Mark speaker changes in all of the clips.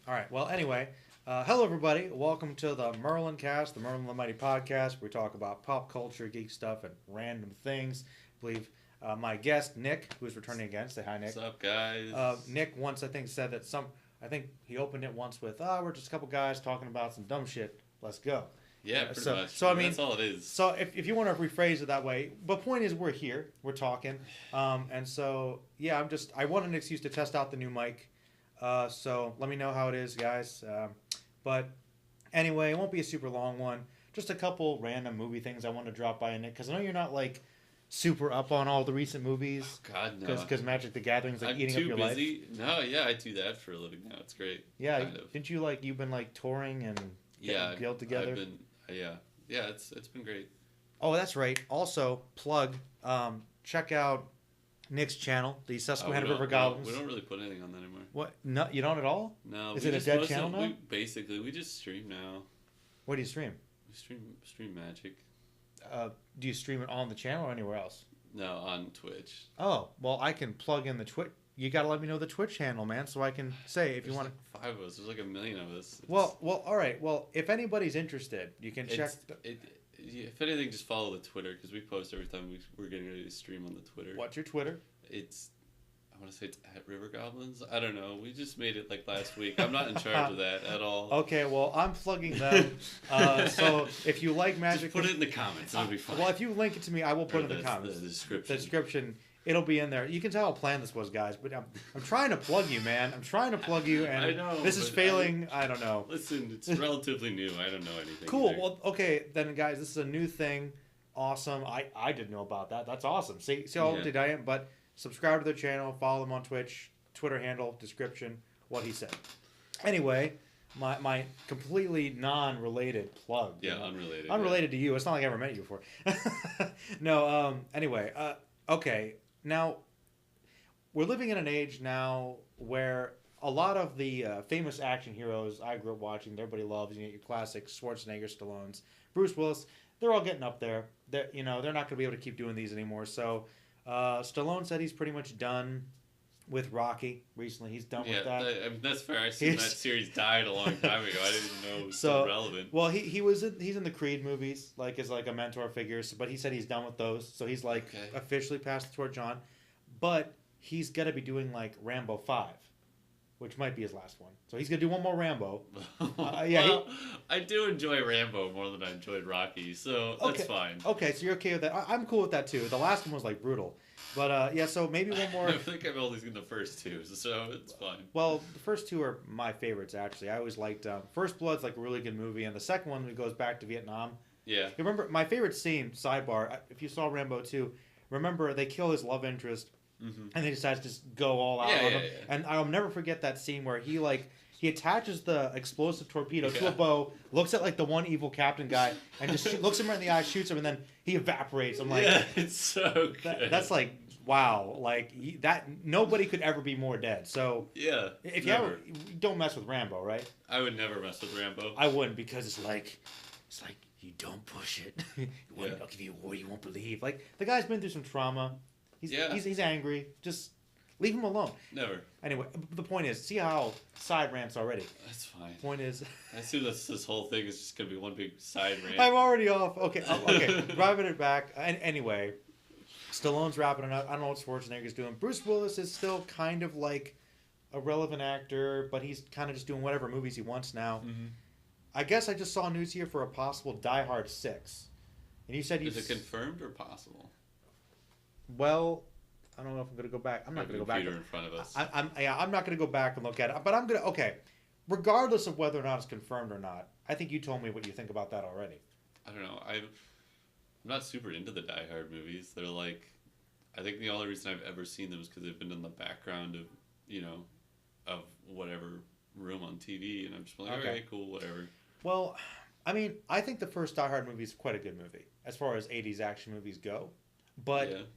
Speaker 1: All right. Well, anyway, hello everybody. Welcome to the MerlinCast, the Merlin the Mighty podcast, where we talk about pop culture, geek stuff, and random things. I believe my guest Nick, who is returning again. Say hi, Nick.
Speaker 2: What's up, guys?
Speaker 1: Nick once I think said that I think he opened it once with, we're just a couple guys talking about some dumb shit. Let's go.
Speaker 2: Yeah, pretty much.
Speaker 1: So I mean,
Speaker 2: that's all it is.
Speaker 1: So if you want to rephrase it that way, but point is we're here, we're talking, and so yeah, I want an excuse to test out the new mic. So let me know how it is, guys. But anyway, it won't be a super long one. Just a couple random movie things I want to drop by, Nick, because I know you're not like super up on all the recent movies.
Speaker 2: Oh, God, no.
Speaker 1: Because Magic the Gathering's like
Speaker 2: I'm
Speaker 1: eating
Speaker 2: too
Speaker 1: up your
Speaker 2: busy.
Speaker 1: life.
Speaker 2: No, yeah, I do that for a living now. It's great.
Speaker 1: Yeah,
Speaker 2: kind of.
Speaker 1: didn't you you've been like touring and getting together?
Speaker 2: I've been. Yeah, it's been great.
Speaker 1: Oh, that's right. Also, plug. Check out Nick's channel, the Susquehanna River Goblins.
Speaker 2: We don't really put anything on that anymore.
Speaker 1: What? No, you don't at all?
Speaker 2: No.
Speaker 1: Is it a dead channel now?
Speaker 2: We just stream now.
Speaker 1: What do you stream?
Speaker 2: We stream Magic.
Speaker 1: Do you stream it on the channel or anywhere else?
Speaker 2: No, on Twitch.
Speaker 1: Oh, well, I can plug in the Twitch. You got to let me know the Twitch channel, man, so I can say if you want to.
Speaker 2: Like 5 of us. There's like a million of us.
Speaker 1: Well, all right. Well, if anybody's interested, you can check.
Speaker 2: If anything, just follow the Twitter because we post every time we're getting ready to stream on the Twitter.
Speaker 1: What's your Twitter?
Speaker 2: I want to say it's at River Goblins. I don't know. We just made it like last week. I'm not in charge of that at all.
Speaker 1: Okay, well, I'm plugging them. So if you like Magic,
Speaker 2: just put it in the comments. It'll be fine.
Speaker 1: Well, if you link it to me, I will put it in the comments.
Speaker 2: The description.
Speaker 1: The description. It'll be in there. You can tell how planned this was, guys. But I'm trying to plug you, man. I'm trying to plug you, and
Speaker 2: I know,
Speaker 1: this is failing. I don't know.
Speaker 2: Listen, it's relatively new. I don't know anything.
Speaker 1: Cool.
Speaker 2: Either.
Speaker 1: Well, okay, then, guys, this is a new thing. Awesome. I didn't know about that. That's awesome. See how did I am? But subscribe to their channel. Follow them on Twitch. Twitter handle, description, what he said. Anyway, my completely non-related plug.
Speaker 2: Yeah, unrelated.
Speaker 1: Unrelated to you. It's not like I ever met you before. No. Anyway. Okay. Now, we're living in an age now where a lot of the famous action heroes I grew up watching, that everybody loves, your classic Schwarzenegger, Stallones, Bruce Willis, they're all getting up there. They're not going to be able to keep doing these anymore. So, Stallone said he's pretty much done with Rocky recently. He's done with that.
Speaker 2: I mean, that's fair. I assume that series died a long time ago. I didn't even know it was still relevant.
Speaker 1: Well, he's in the Creed movies, as like a mentor figure. But he said he's done with those, so he's officially passed the torch on. But he's gonna be doing like Rambo 5, which might be his last one. So he's gonna do one more Rambo.
Speaker 2: I do enjoy Rambo more than I enjoyed Rocky, so that's fine.
Speaker 1: Okay, so you're okay with that. I'm cool with that too. The last one was like brutal. But so maybe one more.
Speaker 2: I think I've only seen the first two, so it's fine.
Speaker 1: Well, the first two are my favorites actually. I always liked First Blood's like a really good movie, and the second one when it goes back to Vietnam.
Speaker 2: Yeah.
Speaker 1: You remember my favorite scene? Sidebar: if you saw Rambo 2, remember they kill his love interest, and they decide to just go all out on him. Yeah. And I'll never forget that scene where he attaches the explosive torpedo to a bow, looks at like the one evil captain guy, and just looks him right in the eye, shoots him, and then he evaporates. I'm like,
Speaker 2: it's so good.
Speaker 1: That's like, wow, that nobody could ever be more dead. So if you ever don't mess with Rambo, right?
Speaker 2: I would never mess with Rambo.
Speaker 1: I wouldn't, because it's like you don't push it. I'll give you a war you won't believe. Like, the guy's been through some trauma. He's angry. Just leave him alone.
Speaker 2: Never.
Speaker 1: Anyway, the point is, see how side rants already.
Speaker 2: That's fine.
Speaker 1: Point is,
Speaker 2: I assume this whole thing is just gonna be one big side rant.
Speaker 1: I'm already off. Okay. Driving it back. Anyway, Stallone's wrapping it up. I don't know what Schwarzenegger's doing. Bruce Willis is still kind of like a relevant actor, but he's kind of just doing whatever movies he wants now. Mm-hmm. I guess I just saw news here for a possible Die Hard 6. And you said
Speaker 2: is it confirmed or possible?
Speaker 1: Well, I don't know if I'm going to go back. I'm not going to go back.
Speaker 2: Computer in front of us.
Speaker 1: I'm not going to go back and look at it. But I'm going to... Okay. Regardless of whether or not it's confirmed or not, I think you told me what you think about that already.
Speaker 2: I don't know. I'm not super into the Die Hard movies. They're like... I think the only reason I've ever seen them is because they've been in the background of, of whatever room on TV. And I'm just like, okay, cool, whatever.
Speaker 1: Well, I mean, I think the first Die Hard movie is quite a good movie as far as 80s action movies go. But...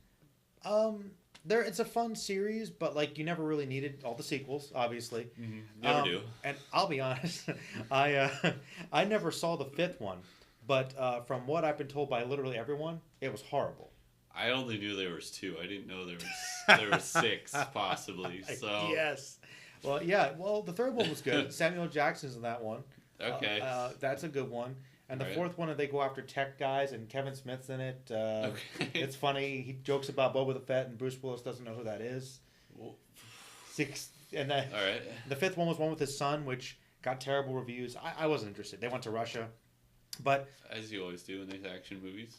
Speaker 1: it's a fun series, but you never really needed all the sequels, obviously.
Speaker 2: Mm-hmm. Never do.
Speaker 1: And I'll be honest, I never saw the fifth one, but from what I've been told by literally everyone, it was horrible.
Speaker 2: I only knew there was 2. I didn't know there was 6 possibly. So
Speaker 1: yes. Well, yeah. Well, the third one was good. Samuel Jackson's in that one.
Speaker 2: Okay.
Speaker 1: That's a good one. And the
Speaker 2: Right.
Speaker 1: fourth one, they go after tech guys, and Kevin Smith's in it.
Speaker 2: Okay.
Speaker 1: It's funny. He jokes about Boba the Fett, and Bruce Willis doesn't know who that is.
Speaker 2: Well,
Speaker 1: And
Speaker 2: all right.
Speaker 1: the fifth one was one with his son, which got terrible reviews. I wasn't interested. They went to Russia. But,
Speaker 2: As you always do in these action movies.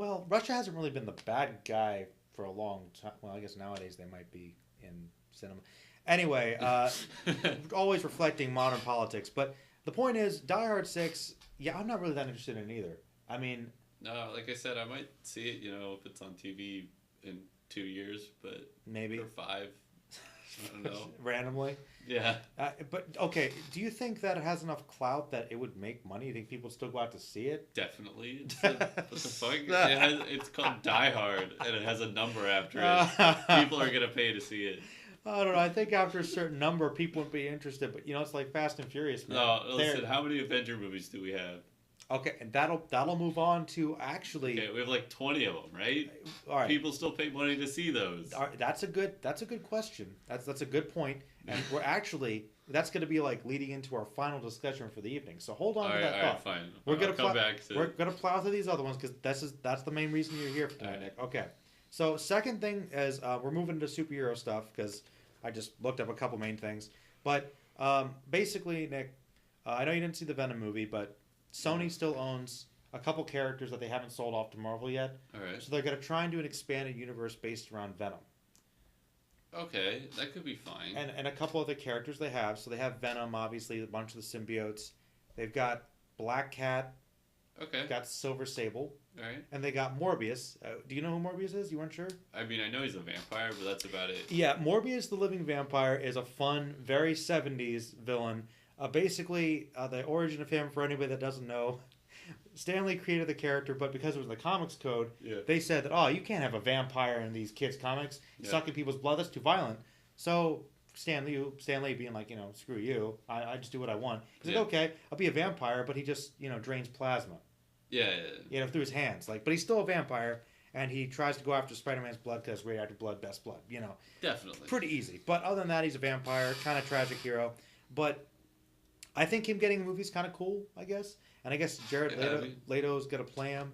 Speaker 1: well, Russia hasn't really been the bad guy for a long time. Well, I guess nowadays they might be in cinema. Anyway, always reflecting modern politics. But the point is, Die Hard 6, yeah, I'm not really that interested in either. I mean...
Speaker 2: No, like I said, I might see it, if it's on TV in 2 years, but...
Speaker 1: Maybe.
Speaker 2: Or 5. I don't know.
Speaker 1: Randomly.
Speaker 2: Yeah.
Speaker 1: But, okay, do you think that it has enough clout that it would make money? You think people would still go out to see it?
Speaker 2: Definitely. What the fuck? It's called Die Hard, and it has a number after it. People are going to pay to see it.
Speaker 1: I don't know. I think after a certain number, people would be interested. But, it's like Fast and Furious, man.
Speaker 2: No, listen, how many Avenger movies do we have?
Speaker 1: Okay, and that'll move on to actually...
Speaker 2: Okay, we have like 20 of them, right?
Speaker 1: All right.
Speaker 2: People still pay money to see those.
Speaker 1: All right, that's a good question. That's a good point. And we're actually... That's going to be like leading into our final discussion for the evening. So hold on to that thought.
Speaker 2: All right, fine.
Speaker 1: We're gonna
Speaker 2: come back to...
Speaker 1: We're going to plow through these other ones because that's the main reason you're here for tonight, Nick. Okay. So second thing is we're moving into superhero stuff because I just looked up a couple main things. But basically, Nick, I know you didn't see the Venom movie, but Sony still owns a couple characters that they haven't sold off to Marvel yet.
Speaker 2: All right.
Speaker 1: So they're going to try and do an expanded universe based around Venom.
Speaker 2: Okay, that could be fine.
Speaker 1: And a couple other characters they have. So they have Venom, obviously, a bunch of the symbiotes. They've got Black Cat.
Speaker 2: Okay.
Speaker 1: Got Silver Sable.
Speaker 2: All right.
Speaker 1: And they got Morbius. Do you know who Morbius is? You weren't sure?
Speaker 2: I mean, I know he's a vampire, but that's about it.
Speaker 1: Yeah, Morbius the Living Vampire is a fun, very 70s villain. Basically, the origin of him, for anybody that doesn't know, Stan Lee created the character, but because it was in the comics code, they said that, you can't have a vampire in these kids' comics. Sucking people's blood, that's too violent. So Stan Lee being like, screw you, I just do what I want. He's like, okay, I'll be a vampire, but he just, drains plasma.
Speaker 2: Yeah.
Speaker 1: Through his hands. But he's still a vampire, and he tries to go after Spider-Man's blood because radioactive blood, best blood,
Speaker 2: Definitely.
Speaker 1: Pretty easy. But other than that, he's a vampire, kind of tragic hero. But I think him getting a movie is kind of cool, I guess. And I guess Jared Leto's going to play him.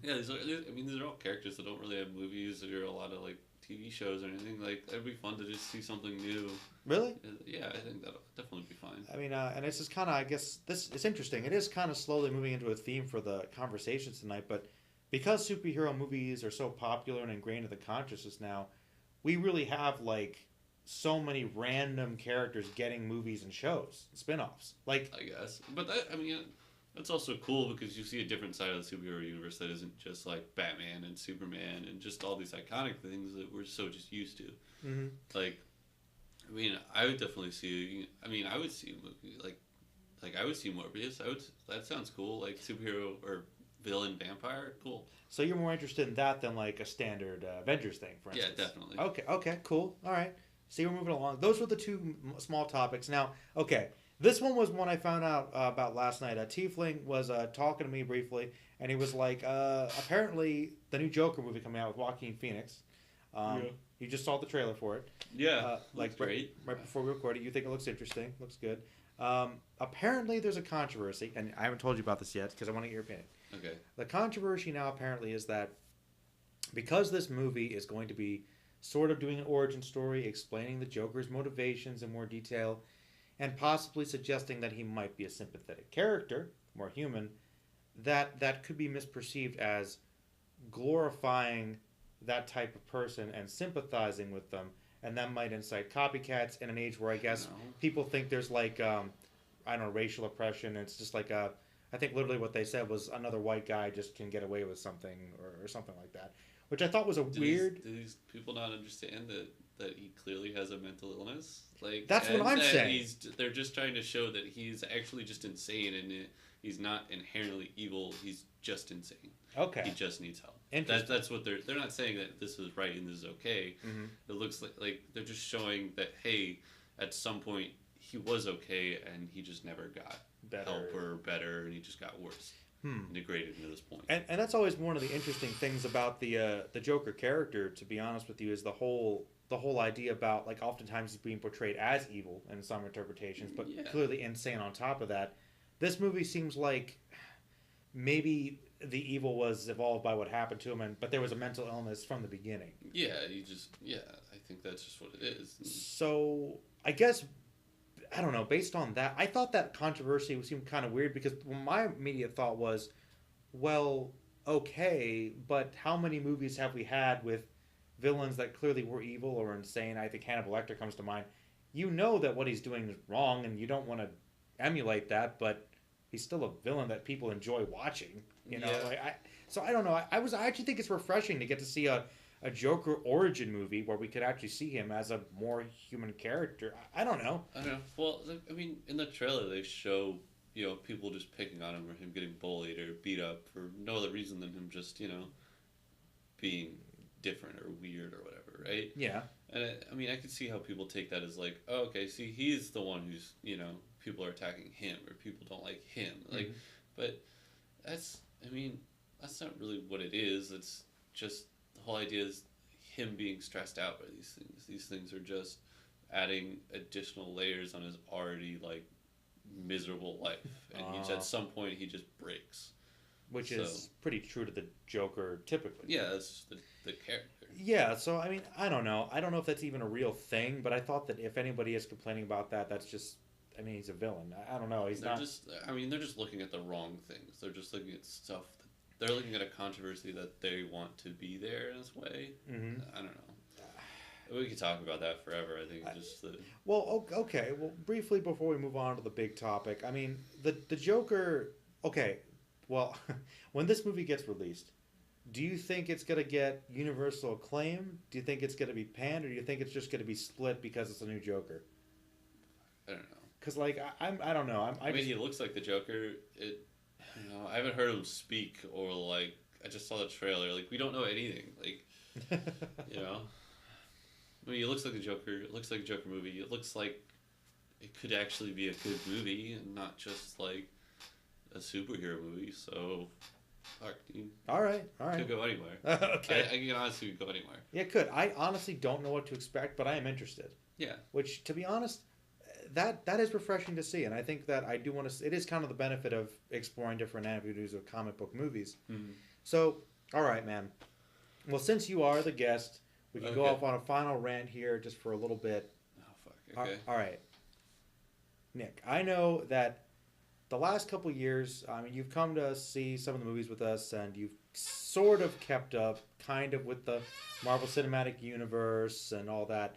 Speaker 2: These are all characters that don't really have movies or a lot of, TV shows or anything. It'd be fun to just see something new.
Speaker 1: Really?
Speaker 2: Yeah, I think that'll definitely be fine.
Speaker 1: I mean, and it's just kind of, I guess, it's interesting. It is kind of slowly moving into a theme for the conversations tonight, but because superhero movies are so popular and ingrained in the consciousness now, we really have, so many random characters getting movies and shows, spin-offs. I
Speaker 2: guess. But that's also cool because you see a different side of the superhero universe that isn't just like Batman and Superman and just all these iconic things that we're so just used to.
Speaker 1: Mm-hmm.
Speaker 2: I would definitely see. I would see a movie I would see Morbius. That sounds cool. Superhero or villain vampire, cool.
Speaker 1: So you're more interested in that than a standard Avengers thing, for instance.
Speaker 2: Yeah, definitely.
Speaker 1: Okay, cool. All right. See, we're moving along. Those were the two small topics. Now, okay. This one was one I found out about last night. Tiefling was talking to me briefly, and he was like, apparently the new Joker movie coming out with Joaquin Phoenix. You just saw the trailer for it.
Speaker 2: Yeah, great.
Speaker 1: Right before we recorded. You think it looks interesting. Looks good. Apparently there's a controversy, and I haven't told you about this yet because I want to get your opinion.
Speaker 2: Okay.
Speaker 1: The controversy now apparently is that because this movie is going to be sort of doing an origin story, explaining the Joker's motivations in more detail, and possibly suggesting that he might be a sympathetic character, more human, that could be misperceived as glorifying that type of person and sympathizing with them, and that might incite copycats in an age where I guess people think there's racial oppression. It's just I think literally what they said was another white guy just can get away with something or something like that, which I thought was weird.
Speaker 2: Do these people not understand that he clearly has a mental illness?
Speaker 1: That's what I'm saying.
Speaker 2: They're just trying to show that he's actually just insane and he's not inherently evil. He's just insane.
Speaker 1: Okay.
Speaker 2: He just needs help.
Speaker 1: Interesting.
Speaker 2: That's what they're not saying that this is right and this is okay.
Speaker 1: Mm-hmm.
Speaker 2: It looks like they're just showing that, hey, at some point he was okay and he just never got help or better, and he just got worse. Degraded to this point.
Speaker 1: And that's always one of the interesting things about the Joker character, to be honest with you, is the whole the whole idea about like oftentimes he's being portrayed as evil in some interpretations, but clearly insane on top of that. This movie seems like maybe the evil was evolved by what happened to him, but there was a mental illness from the beginning.
Speaker 2: Yeah, I think that's just what it is.
Speaker 1: So I guess I don't know. Based on that, I thought that controversy seemed kind of weird because my immediate thought was, well, okay, but how many movies have we had with villains that clearly were evil or insane? I think Hannibal Lecter comes to mind. You know that what he's doing is wrong, and you don't want to emulate that, but he's still a villain that people enjoy watching. You know, so I don't know. I actually think it's refreshing to get to see a Joker origin movie where we could actually see him as a more human character. I don't know.
Speaker 2: I don't know. Well, I mean, in the trailer they show people just picking on him or him getting bullied or beat up for no other reason than him just being different or weird or whatever, right?
Speaker 1: Yeah.
Speaker 2: And I mean, I could see how people take that as like, oh, okay, see, he's the one who's people are attacking him or people don't like him, like, but that's not really what it is. It's just the whole idea is him being stressed out by these things. These things are just adding additional layers on his already like miserable life, and at some point he just breaks,
Speaker 1: which is pretty true to the Joker typically.
Speaker 2: Yeah, that's the character.
Speaker 1: Yeah, so I mean, I don't know if that's even a real thing, but I thought that if anybody is complaining about that, that's just, I mean, he's a villain. I don't know. They're
Speaker 2: just looking at the wrong things. They're just looking at stuff. They're looking at a controversy that they want to be there in this way. Mm-hmm. I don't know. We could talk about that forever. I think just the...
Speaker 1: Well, okay. Well, briefly before we move on to the big topic, I mean, the Joker... Okay, well, when this movie gets released, do you think it's going to get universal acclaim? Do you think it's going to be panned? Or do you think it's just going to be split because it's a new Joker?
Speaker 2: I don't know.
Speaker 1: Because, like, I don't know.
Speaker 2: I mean, he looks like the Joker. I haven't heard him speak or, like, I just saw the trailer. Like, we don't know anything. Like, I mean, it looks like the Joker. It looks like a Joker movie. It looks like it could actually be a good movie and not just, like, a superhero movie. So, fuck,
Speaker 1: all right.
Speaker 2: Could go anywhere.
Speaker 1: Okay.
Speaker 2: I can honestly go anywhere.
Speaker 1: Yeah, it could. I honestly don't know what to expect, but I am interested.
Speaker 2: Yeah.
Speaker 1: Which, to be honest, that is refreshing to see, and I think that I do want to. It is kind of the benefit of exploring different avenues of comic book movies. Mm-hmm. So, all right, man. Well, since you are the guest, we can go off on a final rant here just for a little bit.
Speaker 2: Oh fuck. Okay.
Speaker 1: All right, Nick. I know that the last couple years, I mean, you've come to see some of the movies with us, and you've sort of kept up, kind of, with the Marvel Cinematic Universe and all that.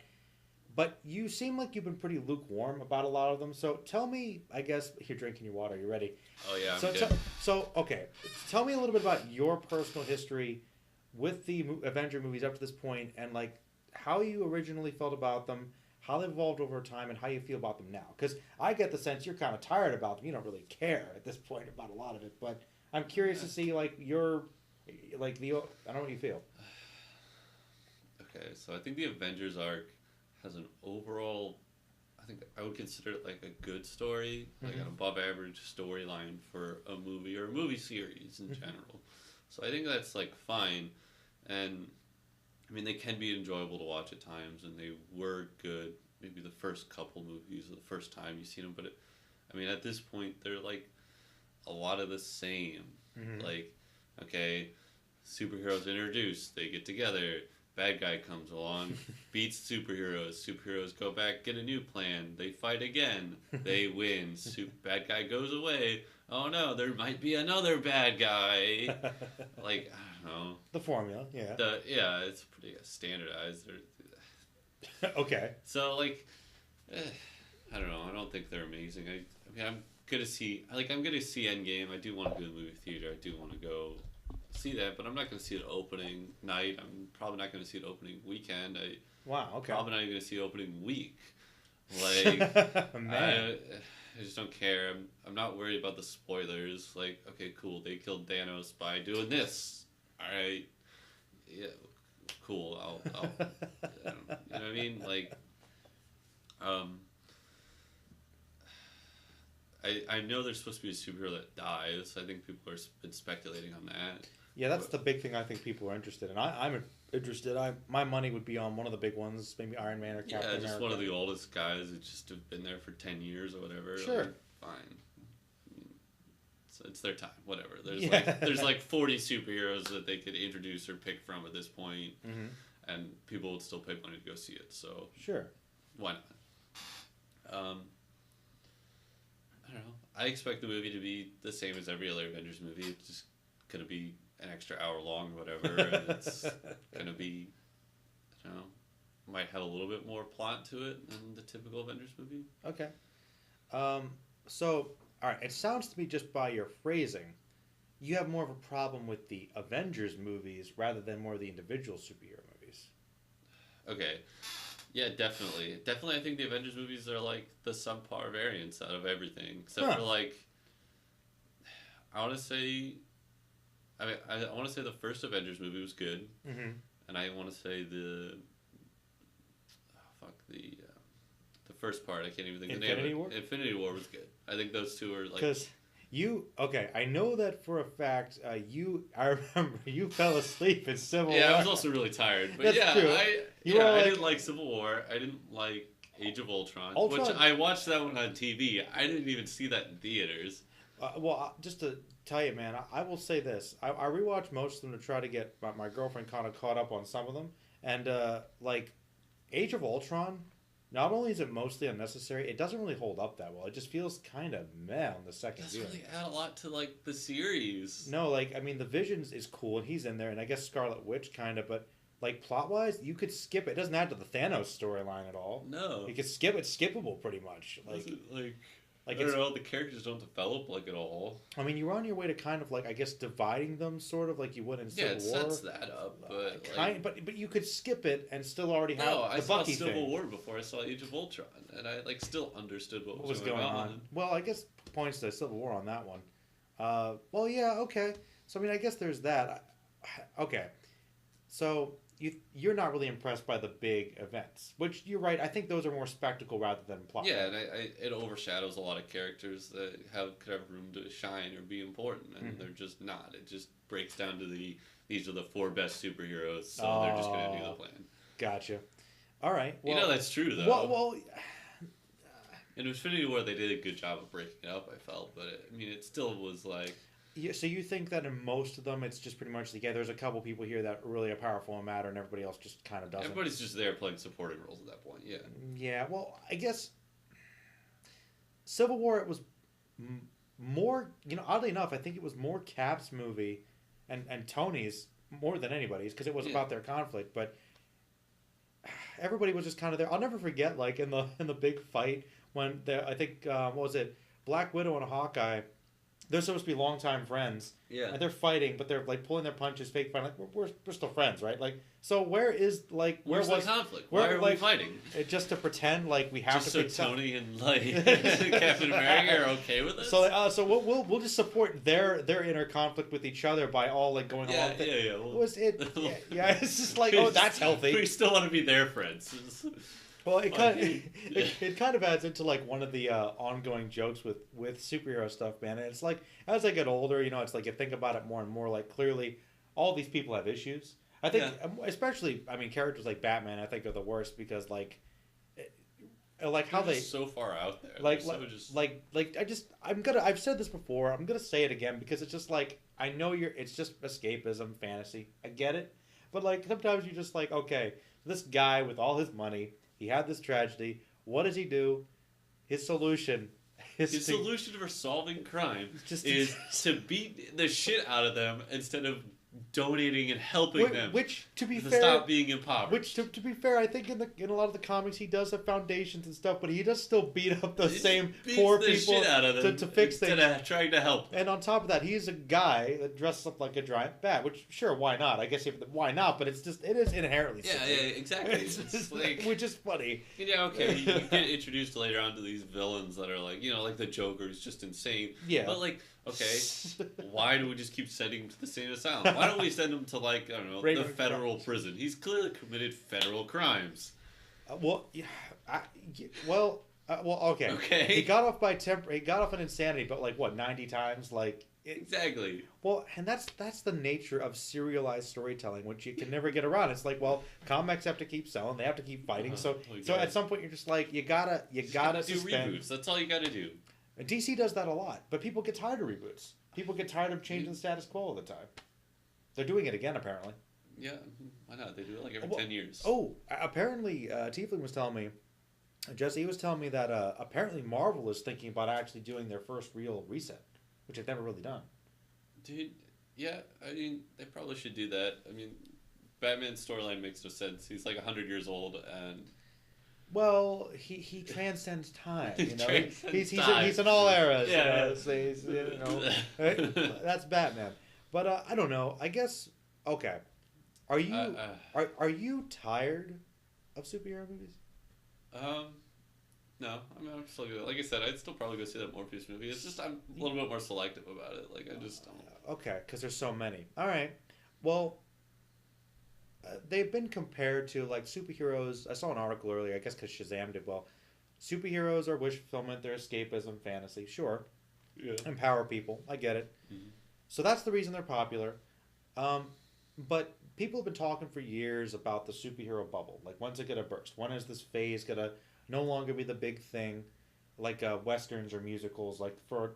Speaker 1: But you seem like you've been pretty lukewarm about a lot of them. So tell me, I guess, you're drinking your water. You ready?
Speaker 2: Oh, yeah.
Speaker 1: Okay. Tell me a little bit about your personal history with the Avenger movies up to this point and, like, how you originally felt about them, how they've evolved over time, and how you feel about them now. Because I get the sense you're kind of tired about them. You don't really care at this point about a lot of it. But I'm curious to see, like, I don't know what you feel.
Speaker 2: Okay, so I think the Avengers arc has an overall, I think I would consider it like a good story, like an above average storyline for a movie or a movie series in general. So I think that's like fine, and I mean they can be enjoyable to watch at times, and they were good. Maybe the first couple movies, or the first time you see them, but I mean at this point they're like a lot of the same. Like, okay, superheroes introduced, they get together. Bad guy comes along, beats superheroes go back, get a new plan, they fight again, they win, bad guy goes away, oh no, there might be another bad guy. Like, I don't know. The formula, yeah. It's pretty standardized.
Speaker 1: Okay.
Speaker 2: So, like, I don't know, I don't think they're amazing. I mean, I'm going to see Endgame. I do want to go to the movie theater. I do want to go see that, but I'm not going to see it opening night. I'm probably not going to see it opening weekend.
Speaker 1: Wow, okay.
Speaker 2: Probably not even going to see it opening week. Like, man. I just don't care. I'm not worried about the spoilers. Like, okay, cool, they killed Thanos by doing this. All right, yeah, cool. I'll I don't know. You know what I mean? Like, I know there's supposed to be a superhero that dies. I think people are been speculating on that.
Speaker 1: Yeah, that's the big thing I think people are interested in. I'm interested. My money would be on one of the big ones, maybe Iron Man or Captain America.
Speaker 2: Yeah, just one of the oldest guys that just have been there for 10 years or whatever.
Speaker 1: Sure.
Speaker 2: Like, fine. It's their time, whatever. There's like 40 superheroes that they could introduce or pick from at this point, and people would still pay money to go see it. So
Speaker 1: sure,
Speaker 2: why not? I don't know. I expect the movie to be the same as every other Avengers movie. It's just gonna be an extra hour long or whatever, and it's gonna be, I don't know, might have a little bit more plot to it than the typical Avengers movie.
Speaker 1: Okay. So, all right, it sounds to me just by your phrasing, you have more of a problem with the Avengers movies rather than more of the individual superhero movies.
Speaker 2: Okay. Yeah, definitely. Definitely, I think the Avengers movies are like the subpar variants out of everything. Except for like, I want to say the first Avengers movie was good. Mm-hmm. And I want to say the first part, I can't even think of the name of it.
Speaker 1: War?
Speaker 2: Infinity War was good. I think those two are like...
Speaker 1: Because I know that for a fact, I remember you fell asleep in Civil War.
Speaker 2: Yeah, I was also really tired. But
Speaker 1: That's true.
Speaker 2: I didn't like Civil War. I didn't like Age of Ultron, which I watched that one on TV. I didn't even see that in theaters.
Speaker 1: Just to tell you, man, I will say this. I rewatched most of them to try to get my girlfriend kind of caught up on some of them. And, like, Age of Ultron... Not only is it mostly unnecessary, it doesn't really hold up that well. It just feels kind of meh on the second view.
Speaker 2: It doesn't really add a lot to, like, the series.
Speaker 1: No, like, I mean, the Vision is cool, and he's in there, and I guess Scarlet Witch kind of, but, like, plot-wise, you could skip it. It doesn't add to the Thanos storyline at all.
Speaker 2: No.
Speaker 1: You could skip it. It's skippable, pretty much.
Speaker 2: I don't know, the characters don't develop, like, at all.
Speaker 1: I mean, you're on your way to kind of, like, I guess, dividing them, sort of, like you would in Civil War.
Speaker 2: Yeah, it sets that up, but...
Speaker 1: but you could skip it and still already have the Bucky thing. No, I saw
Speaker 2: Civil War before I saw Age of Ultron, and I, like, still understood what was going on.
Speaker 1: Well, I guess points to Civil War on that one. Well, yeah, okay. So, I mean, I guess there's that. Okay. So... You're not really impressed by the big events, which you're right. I think those are more spectacle rather than plot.
Speaker 2: Yeah, and it overshadows a lot of characters that could have room to shine or be important, and they're just not. It just breaks down to these are the 4 best superheroes, so they're just going to do the plan.
Speaker 1: Gotcha. All right.
Speaker 2: Well, that's true though.
Speaker 1: Well,
Speaker 2: in Infinity War, they did a good job of breaking it up. I felt, but it still was like.
Speaker 1: Yeah, so you think that in most of them, it's just pretty much there's a couple people here that really are powerful and matter, and everybody else just kind of doesn't.
Speaker 2: Everybody's just there playing supporting roles at that point. Yeah.
Speaker 1: Yeah. Well, I guess Civil War, it was more. Oddly enough, I think it was more Cap's movie, and Tony's more than anybody's because it was about their conflict. But everybody was just kind of there. I'll never forget, like in the big fight when I think what was it, Black Widow and Hawkeye. They're supposed to be longtime friends. Yeah. And they're fighting, but they're like pulling their punches, fake fighting. Like we're still friends, right? Like, so where's the
Speaker 2: conflict? Why are we fighting?
Speaker 1: Just to pretend like we have
Speaker 2: just
Speaker 1: to.
Speaker 2: So Tony and like Captain America are okay with it.
Speaker 1: So we'll just support their inner conflict with each other by all like going along.
Speaker 2: Yeah.
Speaker 1: It's just like that's healthy.
Speaker 2: We still want to be their friends.
Speaker 1: Well, it kind of adds into like one of the ongoing jokes with superhero stuff, man. And it's like as I get older, it's like you think about it more and more. Like clearly, all these people have issues. I think, especially, characters like Batman, I think are the worst because like how they
Speaker 2: so far out there.
Speaker 1: I've said this before. I'm gonna say it again because it's just like I know it's just escapism, fantasy. I get it, but like sometimes you're just like, okay, this guy with all his money. He had this tragedy. What does he do? His solution
Speaker 2: solution for solving crime is to beat the shit out of them instead of donating and helping them.
Speaker 1: Which, to be fair,
Speaker 2: stop being impoverished.
Speaker 1: Which, to be fair, I think in a lot of the comics he does have foundations and stuff, but he does still beat up those same poor people
Speaker 2: shit out of them
Speaker 1: to fix things.
Speaker 2: Instead of trying to help.
Speaker 1: And on top of that, he's a guy that dresses up like a giant bat. Which, sure, why not? I guess why not? But it is inherently.
Speaker 2: Yeah, exactly.
Speaker 1: Which is funny.
Speaker 2: Yeah, okay. You get introduced later on to these villains that are like, like the Joker is just insane. Yeah. But like. Okay, why do we just keep sending him to the same asylum? Why don't we send him to, like, I don't know, the federal prison? He's clearly committed federal crimes.
Speaker 1: Well, okay.
Speaker 2: Okay.
Speaker 1: He got off He got off an insanity, but like what, 90 times?
Speaker 2: Exactly.
Speaker 1: Well, and that's the nature of serialized storytelling, which you can never get around. It's like, well, comics have to keep selling, they have to keep fighting. So at some point, you're just like, you gotta
Speaker 2: do
Speaker 1: suspend.
Speaker 2: reboots. That's all you gotta do.
Speaker 1: DC does that a lot, but people get tired of reboots. People get tired of changing the status quo all the time. They're doing it again, apparently.
Speaker 2: Yeah, why not? They do it like every 10 years.
Speaker 1: Oh, apparently, Tiefling was telling me, Jesse was telling me that apparently Marvel is thinking about actually doing their first real reset, which they've never really done.
Speaker 2: Dude, yeah, I mean, they probably should do that. I mean, Batman's storyline makes no sense. He's like 100 years old, and...
Speaker 1: Well, he transcends time, you know. He's in all eras.
Speaker 2: Yeah.
Speaker 1: Right? That's Batman. But I don't know. I guess, okay. Are you tired of superhero movies?
Speaker 2: No, I mean, I'm still good. Like I said, I'd still probably go see that Morbius movie. It's just I'm a little bit more selective about it. Like I just don't.
Speaker 1: Okay, because there's so many. All right. Well, they've been compared to like superheroes. I saw an article earlier. I guess because Shazam did well. Superheroes are wish fulfillment. They're escapism, fantasy. Sure.
Speaker 2: Yeah.
Speaker 1: Empower people. I get it.
Speaker 2: Mm-hmm.
Speaker 1: So that's the reason they're popular. But people have been talking for years about the superhero bubble. Like, when's it going to burst? When is this phase going to no longer be the big thing? Like westerns or musicals. Like, for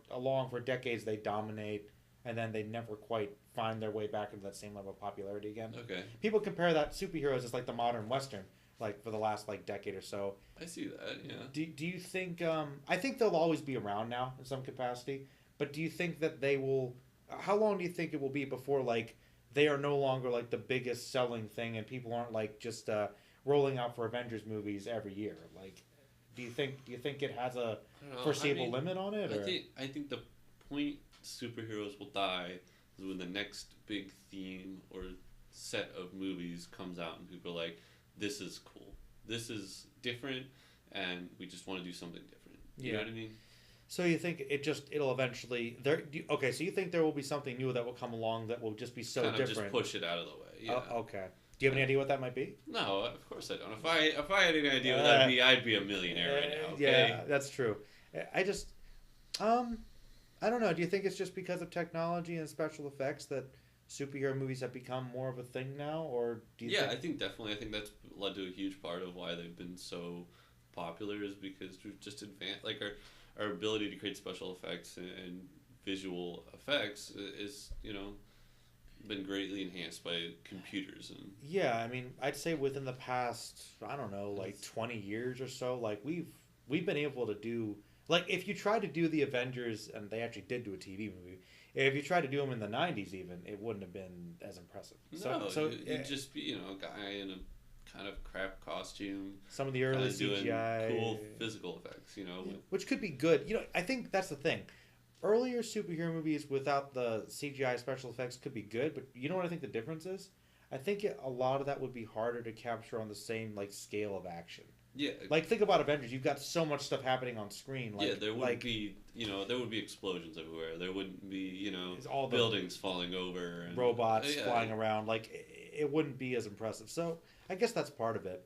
Speaker 1: decades, they dominate, and then they never quite find their way back into that same level of popularity again.
Speaker 2: Okay.
Speaker 1: People compare that superheroes as like the modern western, like for the last like decade or so.
Speaker 2: I see that, yeah.
Speaker 1: Do you think, I think they'll always be around now in some capacity, but do you think that they will, how long do you think it will be before like they are no longer like the biggest selling thing and people aren't like just rolling out for Avengers movies every year? Like, do you think it has a foreseeable limit on it? Or?
Speaker 2: I think the point superheroes will die is when the next big theme or set of movies comes out and people are like, this is cool, this is different, and we just want to do something different. You know what I mean?
Speaker 1: So you think it'll eventually okay? So you think there will be something new that will come along that will just be so
Speaker 2: kind of
Speaker 1: different?
Speaker 2: Just push it out of the way. Yeah.
Speaker 1: Okay. Do you have any idea what that might be?
Speaker 2: No, of course I don't. If I had any idea what that'd be, I'd be a millionaire right now. Okay?
Speaker 1: Yeah, that's true. I just, I don't know. Do you think it's just because of technology and special effects that superhero movies have become more of a thing now, or do you?
Speaker 2: Yeah, I think definitely. I think that's led to a huge part of why they've been so popular is because we've just advanced, like our ability to create special effects and visual effects is, been greatly enhanced by computers. And
Speaker 1: yeah, I mean, I'd say within the past, I don't know, like 20 years or so, like we've been able to do, like if you tried to do the Avengers, and they actually did do a TV movie, if you tried to do them in the 90s even, it wouldn't have been as impressive.
Speaker 2: You'd just be, a guy in a kind of crap costume.
Speaker 1: Some of the early CGI.
Speaker 2: Cool physical effects,
Speaker 1: Which could be good. I think that's the thing. Earlier superhero movies without the CGI special effects could be good, but you know what I think the difference is? I think a lot of that would be harder to capture on the same like scale of action.
Speaker 2: Yeah.
Speaker 1: Like think about Avengers. You've got so much stuff happening on screen. Like,
Speaker 2: yeah, there wouldn't be, there would be explosions everywhere. There wouldn't be,
Speaker 1: all the
Speaker 2: buildings falling over and
Speaker 1: robots flying around. Like it wouldn't be as impressive. So I guess that's part of it.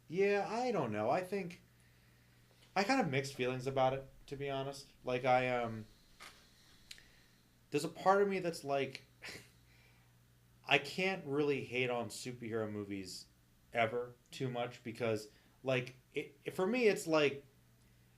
Speaker 1: Yeah, I don't know. I think I kind of mixed feelings about it, to be honest. Like there's a part of me that's like, I can't really hate on superhero movies ever too much because, like, for me, it's like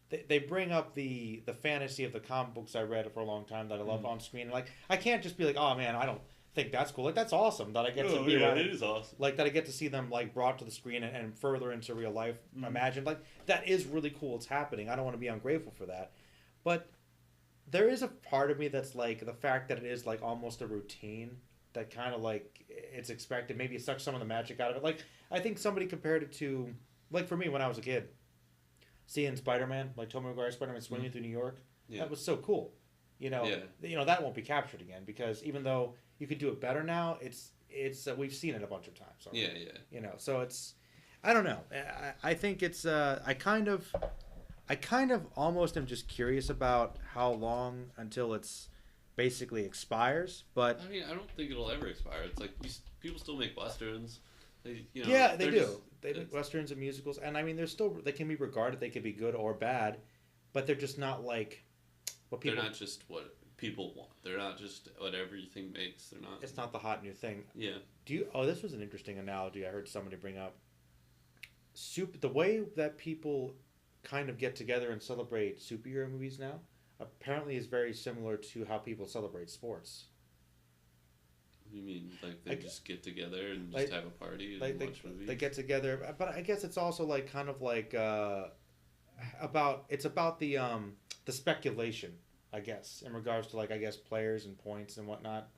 Speaker 1: they bring up the fantasy of the comic books I read for a long time that I love on screen. Like, I can't just be like, oh man, I don't think that's cool. Like, that's awesome that I get to be around.
Speaker 2: It is awesome.
Speaker 1: Like that I get to see them like brought to the screen and further into real life. Imagine like that is really cool. It's happening. I don't want to be ungrateful for that, but there is a part of me that's like the fact that it is like almost a routine that kind of like it's expected. Maybe it sucks some of the magic out of it. Like I think somebody compared it to, like for me when I was a kid, seeing Spider-Man, like Tobey Maguire Spider-Man swinging through New York. Yeah. That was so cool. That won't be captured again because even though you could do it better now, it's we've seen it a bunch of times already. Yeah. So it's, I don't know. I think it's I kind of almost am just curious about how long until it's basically expires. But
Speaker 2: I mean, I don't think it'll ever expire. It's like people still make westerns.
Speaker 1: Yeah, they do.
Speaker 2: Just,
Speaker 1: They make westerns and musicals, and I mean, they can be regarded. They can be good or bad, but they're just not like what people.
Speaker 2: They're not just what people want. They're not just what everything makes. They're not.
Speaker 1: It's not the hot new thing.
Speaker 2: Yeah.
Speaker 1: This was an interesting analogy I heard somebody bring up. The way that people kind of get together and celebrate superhero movies now apparently is very similar to how people celebrate sports.
Speaker 2: You mean like they just get together and just have a party and watch movies?
Speaker 1: They get together, but I guess it's also like kind of like about the speculation, I guess, in regards to like I guess players and points and whatnot.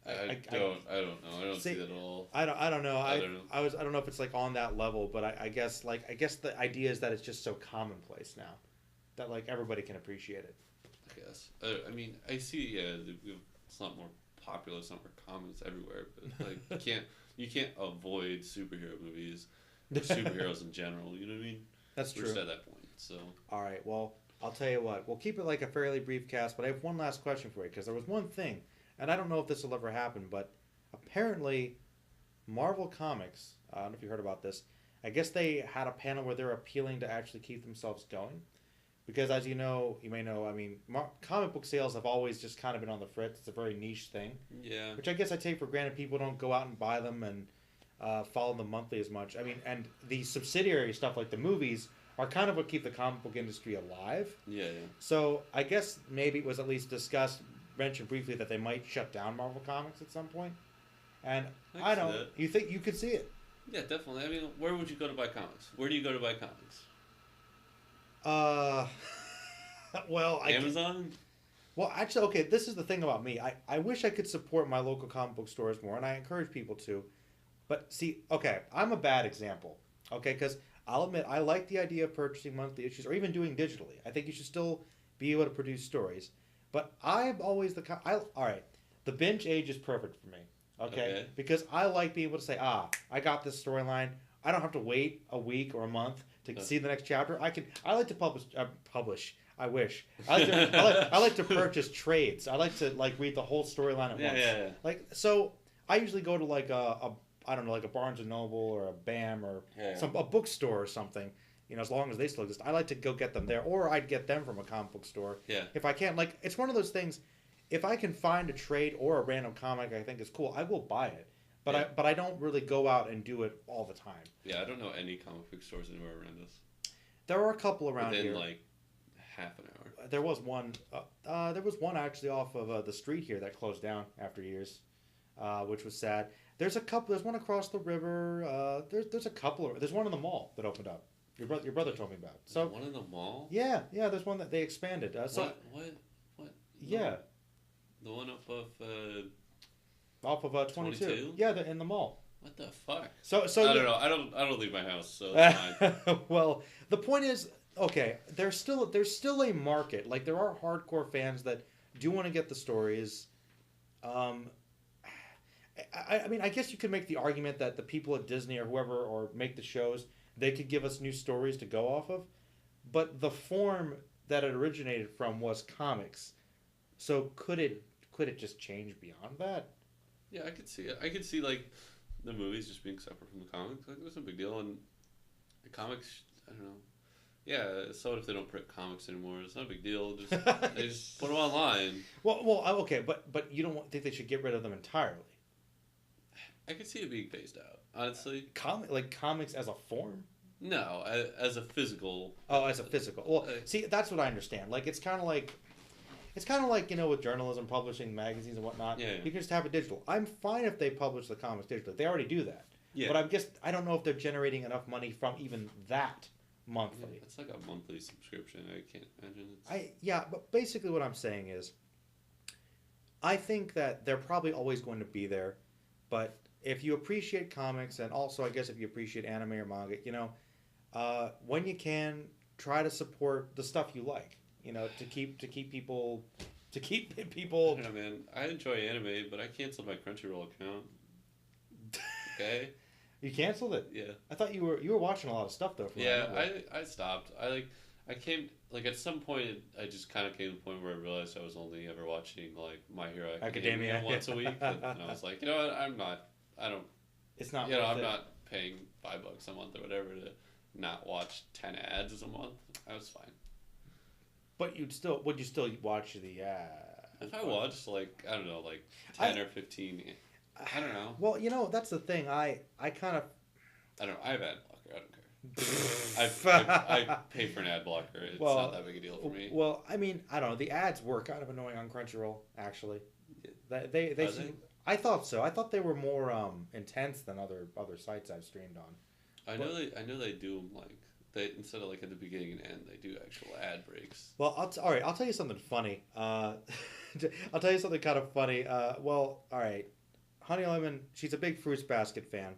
Speaker 2: I don't know. I don't see that at all.
Speaker 1: I don't know.
Speaker 2: I don't know.
Speaker 1: I don't know if it's like on that level, but I guess the idea is that it's just so commonplace now that like everybody can appreciate it.
Speaker 2: I guess. I mean, I see. Yeah, it's not more popular. It's not more common. It's everywhere. But like, you can't avoid superhero movies or superheroes in general. You know what I mean?
Speaker 1: That's true.
Speaker 2: We're just at that point. So.
Speaker 1: All right. Well, I'll tell you what. We'll keep it like a fairly brief cast, but I have one last question for you because there was one thing. And I don't know if this will ever happen, but apparently Marvel Comics, I don't know if you heard about this, I guess they had a panel where they're appealing to actually keep themselves going. Because as you may know, I mean, comic book sales have always just kind of been on the fritz. It's a very niche thing.
Speaker 2: Yeah.
Speaker 1: Which I guess I take for granted. People don't go out and buy them and follow them monthly as much. I mean, and the subsidiary stuff like the movies are kind of what keep the comic book industry alive.
Speaker 2: Yeah.
Speaker 1: So I guess maybe it was at least mentioned briefly that they might shut down Marvel Comics at some point. And I don't. You think you could see it?
Speaker 2: Yeah, definitely. I mean, where would you go to buy comics? Where do you go to buy comics?
Speaker 1: Well,
Speaker 2: Amazon?
Speaker 1: Well, actually, okay, this is the thing about me. I wish I could support my local comic book stores more, and I encourage people to. But see, okay, I'm a bad example, okay, because I'll admit I like the idea of purchasing monthly issues or even doing digitally. I think you should still be able to produce stories. But I'm always all right, the binge age is perfect for me, okay? Because I like being able to say, I got this storyline. I don't have to wait a week or a month to see the next chapter. I like to publish. I wish. I like to purchase trades. I like to like read the whole storyline at once.
Speaker 2: Yeah.
Speaker 1: Like so, I usually go to like a Barnes and Noble or a BAM or a bookstore or something. You know, as long as they still exist, I like to go get them there, or I'd get them from a comic book store.
Speaker 2: Yeah.
Speaker 1: If I can't, like, it's one of those things. If I can find a trade or a random comic I think is cool, I will buy it. But I don't really go out and do it all the time.
Speaker 2: Yeah, I don't know any comic book stores anywhere around us.
Speaker 1: There are a couple around here.
Speaker 2: Within like half an hour.
Speaker 1: There was one. There was one actually off of the street here that closed down after years, which was sad. There's a couple. There's one across the river. There's a couple. There's one in the mall that opened up. Your brother told me about. So
Speaker 2: one in the mall?
Speaker 1: Yeah. There's one that they expanded.
Speaker 2: What?
Speaker 1: Yeah.
Speaker 2: The one
Speaker 1: off of 22. Yeah, in the mall.
Speaker 2: What the fuck?
Speaker 1: So
Speaker 2: I don't know. I don't leave my house, so it's fine.
Speaker 1: Well, the point is, okay, there's still a market. Like there are hardcore fans that do want to get the stories. I mean, I guess you could make the argument that the people at Disney or whoever or make the shows, they could give us new stories to go off of, but the form that it originated from was comics. So could it just change beyond that?
Speaker 2: Yeah, I could see it. I could see like the movies just being separate from the comics. Like that's no big deal, and the comics, I don't know. Yeah, so what if they don't print comics anymore? It's not a big deal. They just put them online.
Speaker 1: Well, okay, but you don't think they should get rid of them entirely?
Speaker 2: I could see it being phased out, honestly.
Speaker 1: Comics as a form?
Speaker 2: No, as a physical.
Speaker 1: Oh, as a physical. Well, see, that's what I understand. Like, it's kind of like, you know, with journalism, publishing, magazines and whatnot.
Speaker 2: Yeah.
Speaker 1: You can just have it digital. I'm fine if they publish the comics digitally. They already do that.
Speaker 2: Yeah.
Speaker 1: But I don't know if they're generating enough money from even that monthly.
Speaker 2: Yeah, it's like a monthly subscription. I can't imagine.
Speaker 1: But basically what I'm saying is, I think that they're probably always going to be there, but if you appreciate comics, and also I guess if you appreciate anime or manga, you know, when you can, try to support the stuff you like. You know, to keep people. I don't
Speaker 2: know, man. I enjoy anime, but I canceled my Crunchyroll account. Okay.
Speaker 1: You canceled it?
Speaker 2: Yeah.
Speaker 1: I thought you were watching a lot of stuff though.
Speaker 2: I stopped. I came at some point. I just kind of came to the point where I realized I was only ever watching like My Hero Academia once a week, and I was like, you know what, I don't.
Speaker 1: It's not.
Speaker 2: You know, I'm not paying $5 a month or whatever to not watch 10 ads a month, I was fine.
Speaker 1: But would you still watch the
Speaker 2: If I watched like, I don't know, like 10 or 15, I don't know.
Speaker 1: Well, that's the thing. I kind of...
Speaker 2: I don't know. I have ad blocker. I don't care. I pay for an ad blocker. It's not that big a deal for me.
Speaker 1: Well, I mean, I don't know. The ads were kind of annoying on Crunchyroll, actually. They I thought so. I thought they were more intense than other sites I've streamed on.
Speaker 2: I know they do them like they instead of like at the beginning and end, they do actual ad breaks.
Speaker 1: Well, all right. I'll tell you something funny. I'll tell you something kind of funny. Well, all right. Honey Lemon, she's a big Fruits Basket fan.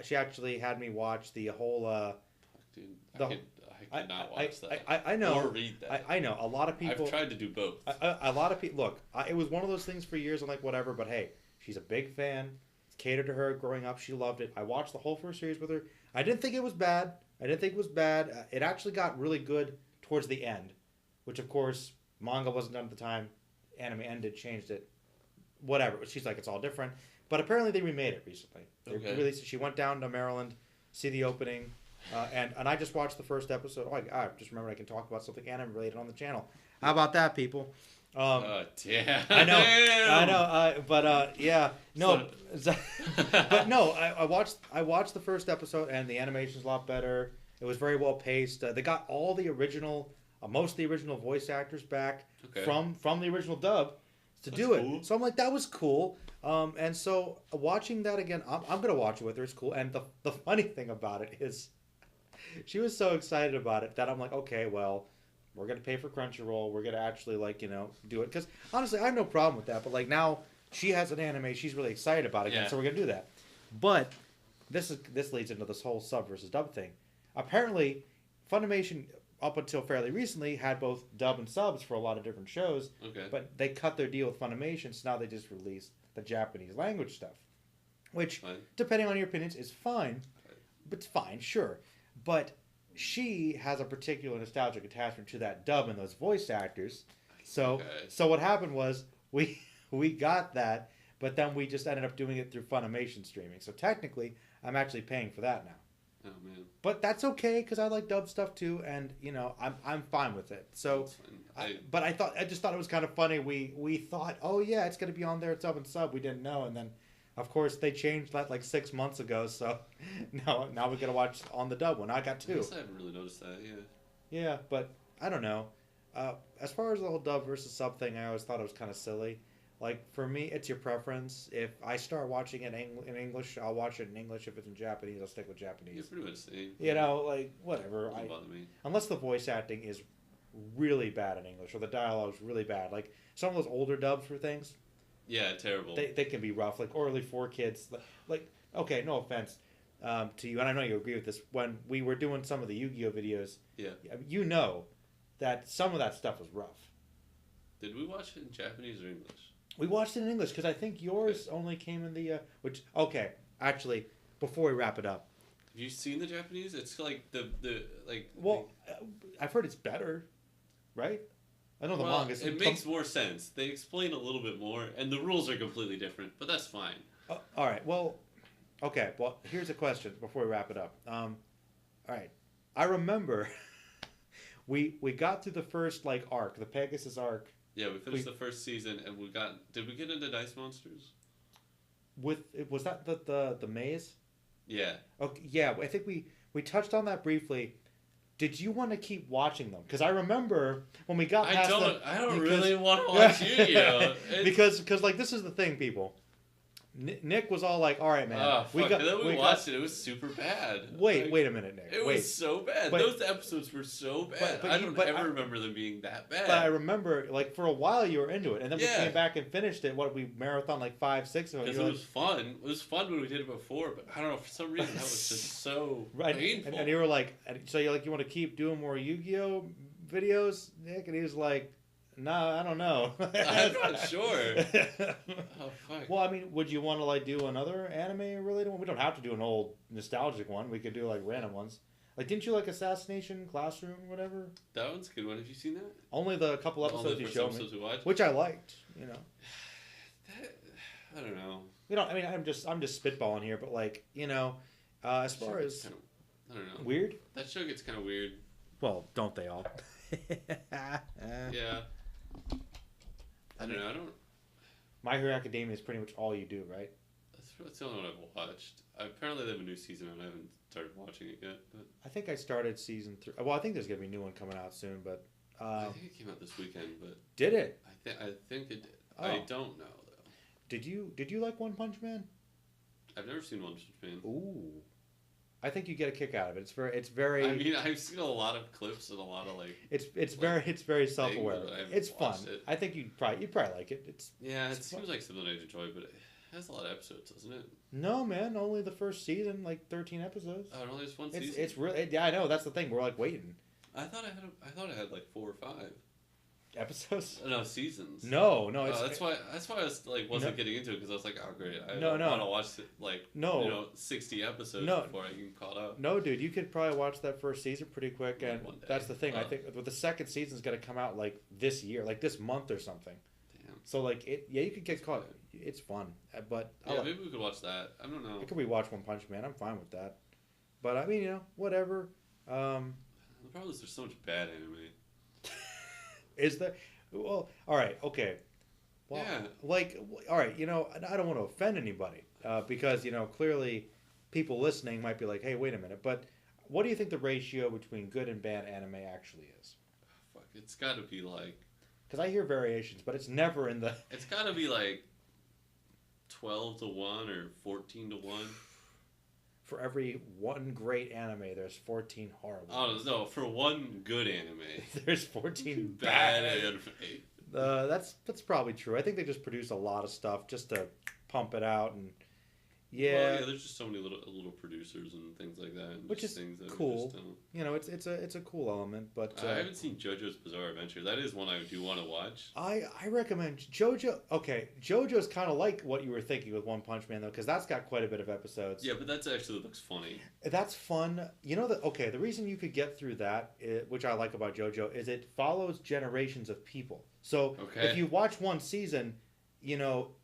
Speaker 1: She actually had me watch the whole.
Speaker 2: Dude, I could not watch that.
Speaker 1: I know.
Speaker 2: Or read that.
Speaker 1: I know. A lot of people.
Speaker 2: I've tried to do both.
Speaker 1: A lot of people. Look, it was one of those things for years. I'm like, whatever. But hey, she's a big fan. It's catered to her growing up. She loved it. I watched the whole first series with her. I didn't think it was bad. It actually got really good towards the end, which of course manga wasn't done at the time. Anime ended, changed it. Whatever. She's like, it's all different. But apparently they remade it recently. They released it. She went down to Maryland, see the opening, and I just watched the first episode. Oh, I just remembered I can talk about something anime related on the channel. How about that, people?
Speaker 2: Damn.
Speaker 1: I know. But yeah, no. But no, I watched the first episode, and the animation's a lot better. It was very well paced. They got all the original, most of the original voice actors back from the original dub to do it. Cool. So I'm like, that was cool. And so watching that again, I'm gonna watch it with her. It's cool. And the funny thing about it is, she was so excited about it that I'm like, okay, well, we're gonna pay for Crunchyroll. We're gonna actually do it because honestly, I have no problem with that. But like now, she has an anime she's really excited about again, so we're gonna do that. But this leads into this whole sub versus dub thing. Apparently, Funimation up until fairly recently had both dub and subs for a lot of different shows.
Speaker 2: Okay.
Speaker 1: But they cut their deal with Funimation, so now they just released the Japanese language stuff, which, depending on your opinions, is fine. But it's fine, sure. But she has a particular nostalgic attachment to that dub and those voice actors. So what happened was we got that, but then we just ended up doing it through Funimation streaming. So technically, I'm actually paying for that now.
Speaker 2: Oh man.
Speaker 1: But that's okay because I like dub stuff too, and I'm fine with it. So, I just thought it was kind of funny. We thought, oh yeah, it's gonna be on there, dub and sub. We didn't know, and then, of course, they changed that like 6 months ago. So, now we're gonna watch on the dub one. I got two.
Speaker 2: I guess I haven't really noticed that. Yeah.
Speaker 1: Yeah, but I don't know. As far as the whole dub versus sub thing, I always thought it was kind of silly. Like, for me, it's your preference. If I start watching it in English, I'll watch it in English. If it's in Japanese, I'll stick with Japanese.
Speaker 2: You're pretty much the same.
Speaker 1: Whatever.
Speaker 2: Doesn't bother me.
Speaker 1: Unless the voice acting is really bad in English or the dialogue is really bad. Like, some of those older dubs for things.
Speaker 2: Yeah, terrible.
Speaker 1: They can be rough. Like, Orally 4 Kids. Like, okay, no offense to you, and I know you agree with this. When we were doing some of the Yu-Gi-Oh! Videos, you know that some of that stuff was rough.
Speaker 2: Did we watch it in Japanese or English?
Speaker 1: We watched it in English because I think yours only came in the actually, before we wrap it up,
Speaker 2: have you seen the Japanese? It's like
Speaker 1: I've heard it's better, right? I know the manga.
Speaker 2: It makes more sense. They explain a little bit more, and the rules are completely different, but that's fine.
Speaker 1: All right. Well, okay. Well, here's a question before we wrap it up. All right. I remember we got through the first arc, the Pegasus arc.
Speaker 2: Yeah, we finished the first season, and did we get into Dice Monsters?
Speaker 1: Was that the maze?
Speaker 2: Yeah.
Speaker 1: Okay. Yeah, I think we touched on that briefly. Did you want to keep watching them? Because I remember when we got past
Speaker 2: I don't really want to watch Yu-Gi-Oh!
Speaker 1: because this is the thing, people. Nick was all like, "All right, man."
Speaker 2: Oh, fuck. We watched it. It was super bad.
Speaker 1: Wait a minute, Nick.
Speaker 2: It was so bad. Those episodes were so bad. I don't ever remember them being that bad.
Speaker 1: But I remember, for a while you were into it, and then we came back and finished it. We marathon 5, 6 of them.
Speaker 2: Because it was fun. It was fun when we did it before, but I don't know, for some reason that was just so painful.
Speaker 1: And you were like, so you're like, you want to keep doing more Yu-Gi-Oh videos, Nick? And he was like, no, I don't know.
Speaker 2: I'm not sure. Oh, fuck.
Speaker 1: Well, I mean, would you want to do another anime related one? We don't have to do an old nostalgic one. We could do random ones. Didn't you like Assassination Classroom, whatever?
Speaker 2: That one's a good one. Have you seen that?
Speaker 1: Only the couple episodes you showed me, which I liked.
Speaker 2: I don't know.
Speaker 1: I mean, I'm just spitballing here, but As far as
Speaker 2: kind of, I don't know.
Speaker 1: weird,
Speaker 2: That show gets kind of weird.
Speaker 1: well, don't they all?
Speaker 2: Yeah. I don't know. I don't.
Speaker 1: My Hero Academia is pretty much all you do, right?
Speaker 2: That's the only one I've watched. Apparently, they have a new season, and I haven't started watching it yet. But
Speaker 1: I think I started season 3. Well, I think there's gonna be a new one coming out soon, but
Speaker 2: I think it came out this weekend. But
Speaker 1: did it?
Speaker 2: I think it did.
Speaker 1: Oh.
Speaker 2: I don't know though.
Speaker 1: Did you like One Punch Man?
Speaker 2: I've never seen One Punch Man.
Speaker 1: Ooh, I think you get a kick out of it. It's very.
Speaker 2: I mean, I've seen a lot of clips and a lot of like.
Speaker 1: It's very self-aware.
Speaker 2: but I haven't
Speaker 1: It's fun.
Speaker 2: watched it.
Speaker 1: I think you'd probably like it.
Speaker 2: Yeah, it
Speaker 1: it's
Speaker 2: seems like something I'd enjoy, but it has a lot of episodes, doesn't it?
Speaker 1: No, man, only the first season, like 13 episodes.
Speaker 2: Oh, it only has one
Speaker 1: It's
Speaker 2: season.
Speaker 1: it's really yeah, I know. That's the thing. We're like waiting.
Speaker 2: I thought I had like 4 or 5
Speaker 1: Episodes?
Speaker 2: No, seasons.
Speaker 1: No.
Speaker 2: That's why I was like wasn't getting into it because I was like, oh great, I
Speaker 1: No,
Speaker 2: want to watch like
Speaker 1: No.
Speaker 2: 60 episodes
Speaker 1: No.
Speaker 2: before I get caught up.
Speaker 1: No, dude, you could probably watch that first season pretty quick,
Speaker 2: Like
Speaker 1: and
Speaker 2: one day.
Speaker 1: that's the thing. I
Speaker 2: Oh.
Speaker 1: think the second season's gonna come out like this year, like this month or something.
Speaker 2: Damn.
Speaker 1: So like you could get caught. It's fun, but
Speaker 2: Yeah, maybe we could watch that. I don't know.
Speaker 1: I could rewatch One Punch Man. I'm fine with that. But I mean, whatever.
Speaker 2: The problem is there's so much bad anime.
Speaker 1: Is there? Well, all right, okay. Well,
Speaker 2: Yeah.
Speaker 1: like, all right, I don't want to offend anybody because clearly people listening might be like, hey, wait a minute, but what do you think the ratio between good and bad anime actually is?
Speaker 2: Fuck, it's got to be like.
Speaker 1: Because I hear variations, but it's never in the.
Speaker 2: It's got to be like 12-1 or 14-1.
Speaker 1: For every one great anime, there's 14 horrible.
Speaker 2: Oh no! For one good anime,
Speaker 1: there's 14
Speaker 2: bad
Speaker 1: bad.
Speaker 2: anime.
Speaker 1: That's probably true. I think they just produce a lot of stuff just to pump it out, and
Speaker 2: Well, yeah, there's just so many little producers and things like that, and
Speaker 1: which
Speaker 2: just
Speaker 1: is
Speaker 2: things that
Speaker 1: cool.
Speaker 2: Are just,
Speaker 1: It's a cool element, but
Speaker 2: I haven't seen JoJo's Bizarre Adventure. That is one I do want to watch.
Speaker 1: I recommend JoJo. Okay, JoJo's kind of like what you were thinking with One Punch Man though, because that's got quite a bit of episodes.
Speaker 2: Yeah, but that's actually looks funny.
Speaker 1: That's fun. The reason you could get through that, which I like about JoJo, is it follows generations of people. So if you watch one season, you'll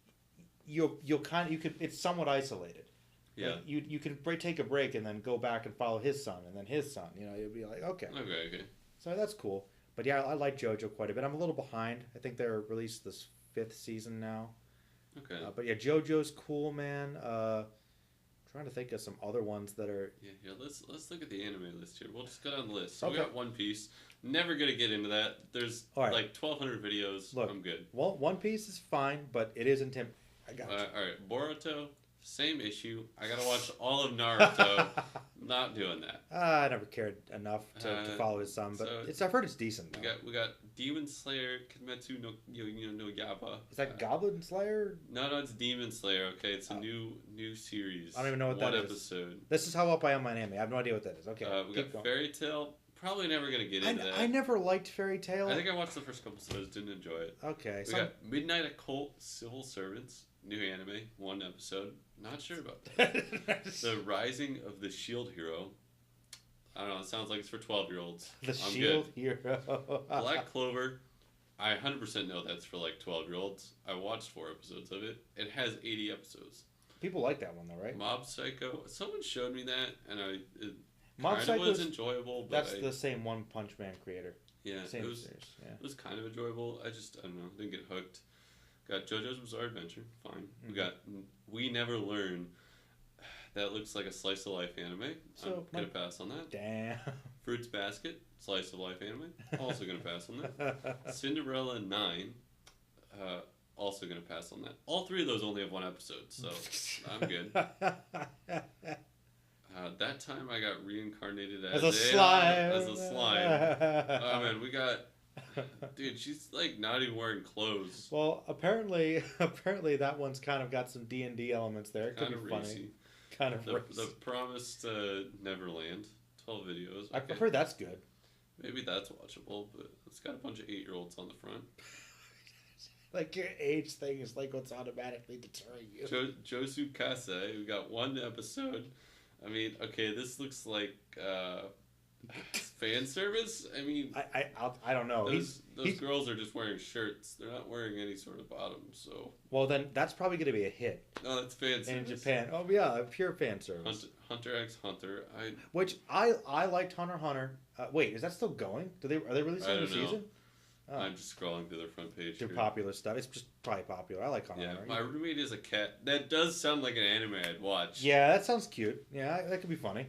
Speaker 1: it's somewhat isolated.
Speaker 2: Yeah.
Speaker 1: Like you can take a break and then go back and follow his son and then his son. You'll be like, okay.
Speaker 2: Okay.
Speaker 1: So that's cool. But yeah, I like JoJo quite a bit. I'm a little behind. I think they're released this 5th season now.
Speaker 2: Okay.
Speaker 1: But yeah, JoJo's cool, man. Trying to think of some other ones that are.
Speaker 2: Yeah. Let's look at the anime list here. We'll just go down the list. So
Speaker 1: Okay.
Speaker 2: we got One Piece. Never gonna get into that. There's like 1,200 videos.
Speaker 1: Look,
Speaker 2: I'm good.
Speaker 1: Well, One Piece is fine, but it is I got you.
Speaker 2: All right, Boruto. Same issue. I gotta watch all of Naruto. Not doing that.
Speaker 1: I never cared enough to follow his son, but I've heard it's decent. Though.
Speaker 2: We got Demon Slayer Kimetsu no Yaiba.
Speaker 1: Is that Goblin Slayer?
Speaker 2: No, it's Demon Slayer. Okay, it's a new series.
Speaker 1: I don't even know what that is.
Speaker 2: One episode.
Speaker 1: This is how up I am on anime. I have no idea what that is. Okay,
Speaker 2: we got Fairy Tail. Probably never gonna get into that.
Speaker 1: I never liked Fairy Tail.
Speaker 2: I think I watched the first couple episodes, didn't enjoy it.
Speaker 1: Okay,
Speaker 2: we got Midnight Occult Civil Servants. New anime, 1 episode. Not sure about that. The Rising of the Shield Hero. I don't know. It sounds like it's for 12-year-olds.
Speaker 1: The Shield Hero.
Speaker 2: Black Clover. I 100% know that's for like 12-year-olds. I watched 4 episodes of it. It has 80 episodes.
Speaker 1: People like that one though, right?
Speaker 2: Mob Psycho. Someone showed me that, and it
Speaker 1: Mob
Speaker 2: kind of was enjoyable. But
Speaker 1: that's the same One Punch Man creator.
Speaker 2: Yeah,
Speaker 1: same
Speaker 2: it was.
Speaker 1: series. Yeah.
Speaker 2: It was kind of enjoyable. I don't know. Didn't get hooked. Got JoJo's Bizarre Adventure. Fine.
Speaker 1: Mm-hmm.
Speaker 2: We got We Never Learn. That looks like a slice of life anime.
Speaker 1: So,
Speaker 2: I'm gonna pass on that.
Speaker 1: Damn.
Speaker 2: Fruits Basket, slice of life anime. Also gonna pass on that. Cinderella 9. Also gonna pass on that. All 3 of those only have 1 episode, so I'm good. That time I got reincarnated as
Speaker 1: a slime.
Speaker 2: As a slime. Oh man, we got. Dude, she's like not even wearing clothes.
Speaker 1: Well, apparently that one's kind of got some D&D elements there. It could be funny.
Speaker 2: Racy.
Speaker 1: Kind of
Speaker 2: the Promised Neverland, 12 videos. Okay.
Speaker 1: I've heard that's good.
Speaker 2: Maybe that's watchable, but it's got a bunch of 8-year-olds on the front.
Speaker 1: Like your age thing is like what's automatically deterring you.
Speaker 2: Josu Kase, we got 1 episode. I mean, okay, this looks like Fan service? I mean,
Speaker 1: I don't know.
Speaker 2: those girls are just wearing shirts. They're not wearing any sort of bottoms. So
Speaker 1: well, then that's probably going to be a hit
Speaker 2: no, that's fan service
Speaker 1: in Japan. Oh yeah, pure fan service.
Speaker 2: Hunter x Hunter.
Speaker 1: Which I liked Hunter x Hunter. Wait, is that still going? Are they releasing a new season? Oh.
Speaker 2: I'm just scrolling through their front page.
Speaker 1: They're popular stuff. It's just probably popular. I like Hunter x Hunter.
Speaker 2: My roommate is a cat. That does sound like an anime I'd watch.
Speaker 1: Yeah, that sounds cute. Yeah, that could be funny.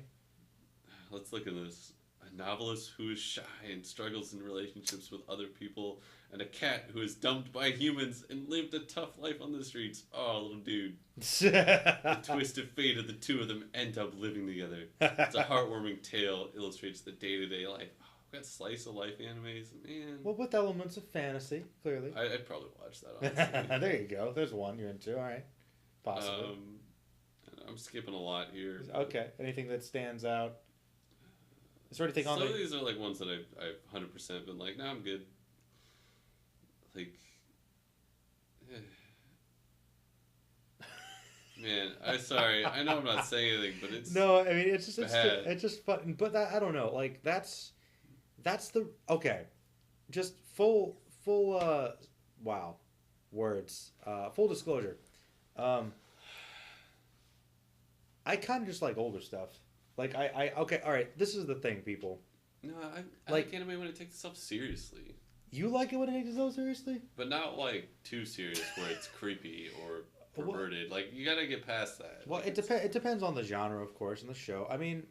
Speaker 2: Let's look at this. A novelist who is shy and struggles in relationships with other people, and a cat who is dumped by humans and lived a tough life on the streets. Oh, little dude. The twisted fate of the two of them end up living together. It's a heartwarming tale, illustrates the day-to-day life. Oh, we got slice of life animes, man.
Speaker 1: Well, with elements of fantasy, clearly.
Speaker 2: I'd probably watch that, honestly.
Speaker 1: There you go. There's one you're into. All right. Possibly.
Speaker 2: I'm skipping a lot here.
Speaker 1: Okay. Anything that stands out? Is there anything on
Speaker 2: Some of these are like ones that I've 100% been like, no, I'm good. Like, man, I'm sorry. I know I'm not saying anything, but it's
Speaker 1: no. I mean, it's just fun. But I don't know. Like that's the okay. Just full wow, words. Full disclosure. I kind of just like older stuff. Like okay, all right. This is the thing, people.
Speaker 2: No, I like anime when it takes itself seriously.
Speaker 1: You like it when it takes itself seriously,
Speaker 2: but not like too serious where it's creepy or perverted. Like you gotta get past that.
Speaker 1: Well,
Speaker 2: like,
Speaker 1: it depends on the genre, of course, and the show. I mean,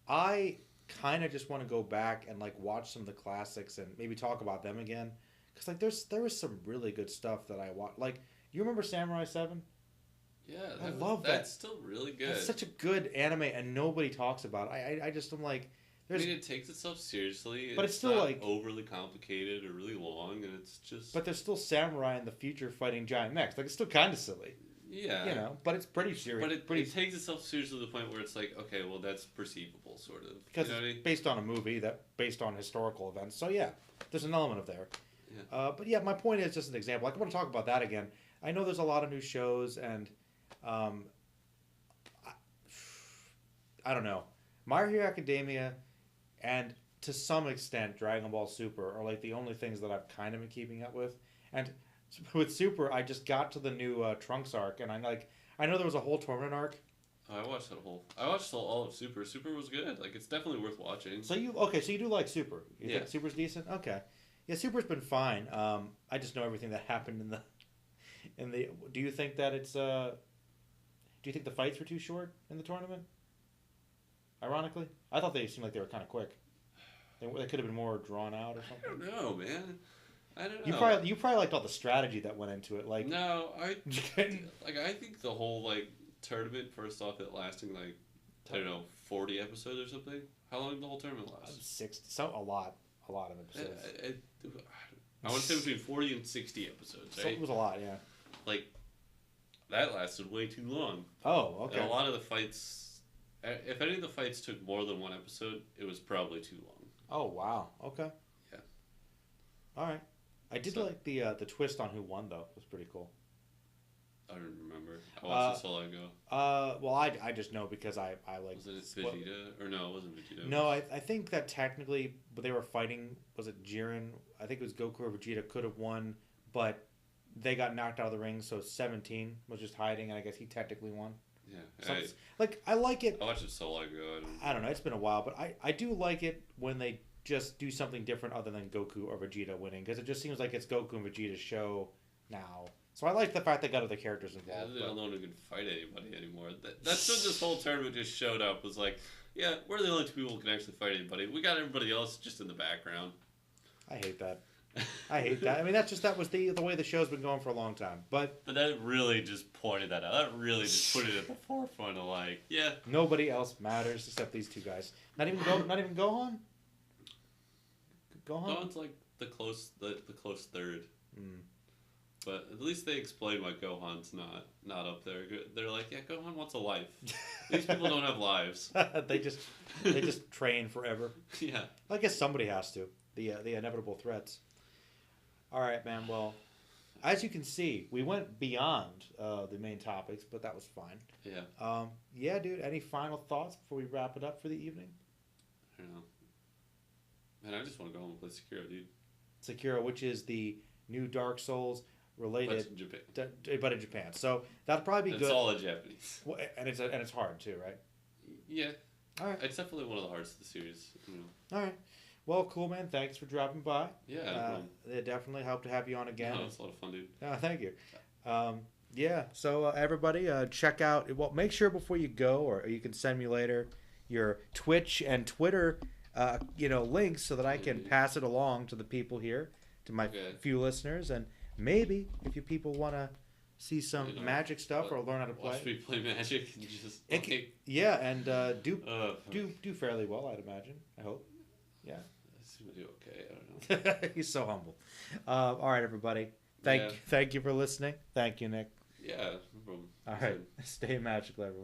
Speaker 1: I kind of just want to go back and like watch some of the classics and maybe talk about them again, because like there was some really good stuff that I watched. Like, you remember Samurai 7?
Speaker 2: Yeah,
Speaker 1: I love that.
Speaker 2: That's still really good.
Speaker 1: It's such a good anime, and nobody talks about it. I just am like,
Speaker 2: I mean, it takes itself seriously,
Speaker 1: but it's still
Speaker 2: not
Speaker 1: like
Speaker 2: overly complicated or really long, and it's just.
Speaker 1: But there's still samurai in the future fighting giant mechs. Like, it's still kind of silly.
Speaker 2: Yeah,
Speaker 1: you know, but it's pretty serious.
Speaker 2: But it takes itself seriously to the point where it's like, okay, well, that's perceivable, sort of.
Speaker 1: Because it's based on a movie based on historical events. So yeah, there's an element of there.
Speaker 2: Yeah.
Speaker 1: But yeah, my point is just an example. Like, I want to talk about that again. I know there's a lot of new shows, and I don't know. My Hero Academia and to some extent Dragon Ball Super are like the only things that I've kind of been keeping up with. And with Super, I just got to the new Trunks arc, and I know there was a whole tournament arc.
Speaker 2: Oh, I watched all of Super. Super was good. Like, it's definitely worth watching.
Speaker 1: So you do like Super? You think Super's decent? Okay. Yeah, Super's been fine. I just know everything that happened in the. Do you think that it's Do you think the fights were too short in the tournament? Ironically, I thought they seemed like they were kind of quick. They could have been more drawn out or something.
Speaker 2: I don't know, man. I don't know.
Speaker 1: You probably liked all the strategy that went into it. Like,
Speaker 2: no, I think the whole like tournament, first off, it lasting like, I don't know, 40 episodes or something. How long did the whole tournament last?
Speaker 1: 60. So a lot of episodes.
Speaker 2: I want to say between 40 and 60 episodes. Right?
Speaker 1: So it was a lot, yeah.
Speaker 2: Like, that lasted way too long.
Speaker 1: Oh, okay.
Speaker 2: And a lot of the fights, if any of the fights took more than one episode, it was probably too long.
Speaker 1: Oh, wow. Okay.
Speaker 2: Yeah.
Speaker 1: All right. I did like the twist on who won, though. It was pretty cool.
Speaker 2: I don't remember. I watched it so long ago.
Speaker 1: Well, I just know because I like...
Speaker 2: Was it Vegeta? Or no, it wasn't Vegeta.
Speaker 1: No, I think that technically, but they were fighting, was it Jiren? I think it was Goku or Vegeta could have won, but they got knocked out of the ring, so 17 was just hiding, and I guess he technically won.
Speaker 2: Yeah.
Speaker 1: So I like it.
Speaker 2: I watched it so long ago.
Speaker 1: I don't know. It's been a while, but I do like it when they just do something different other than Goku or Vegeta winning, because it just seems like it's Goku and Vegeta's show now. So I like the fact they got other characters involved.
Speaker 2: Yeah, they don't know who can fight anybody anymore. That's what this whole tournament just showed up, was like, yeah, we're the only two people who can actually fight anybody. We got everybody else just in the background.
Speaker 1: I hate that. I mean, that was the way the show's been going for a long time. But
Speaker 2: that really just pointed that out. That really just put it at the forefront of like, yeah.
Speaker 1: Nobody else matters except these two guys. Not even Gohan?
Speaker 2: Gohan's like the close third. Mm. But at least they explain why Gohan's not up there. They're like, yeah, Gohan wants a life. These people don't have lives.
Speaker 1: they just train forever.
Speaker 2: Yeah.
Speaker 1: I guess somebody has to. The inevitable threats. All right, man. Well, as you can see, we went beyond the main topics, but that was fine.
Speaker 2: Yeah.
Speaker 1: Yeah, dude. Any final thoughts before we wrap it up for the evening?
Speaker 2: I don't know. Man, I just want to go home and play Sekiro, dude.
Speaker 1: Sekiro, which is the new Dark Souls related,
Speaker 2: But in Japan.
Speaker 1: but in Japan. So that'll probably be
Speaker 2: It's
Speaker 1: good.
Speaker 2: all in Japanese.
Speaker 1: Well, and it's hard too, right?
Speaker 2: Yeah.
Speaker 1: All right.
Speaker 2: It's definitely one of the hardest of the series. You know.
Speaker 1: All right. Well, cool, man. Thanks for dropping by.
Speaker 2: Yeah.
Speaker 1: It definitely hope to have you on again.
Speaker 2: No, it's a lot of fun, dude.
Speaker 1: Thank you. Yeah. So everybody, check out. Well, make sure before you go, or you can send me later your Twitch and Twitter, links so that I can pass it along to the people here, to my few listeners, and maybe if you people want to see some magic stuff or learn how to play.
Speaker 2: Watch me play Magic and just
Speaker 1: yeah, and do fairly well, I'd imagine. I hope. Yeah.
Speaker 2: I seem to do okay. I don't know.
Speaker 1: He's so humble. All right, everybody. Thank you for listening. Thank you, Nick.
Speaker 2: Yeah. No problem.
Speaker 1: All right. Stay magical, everyone.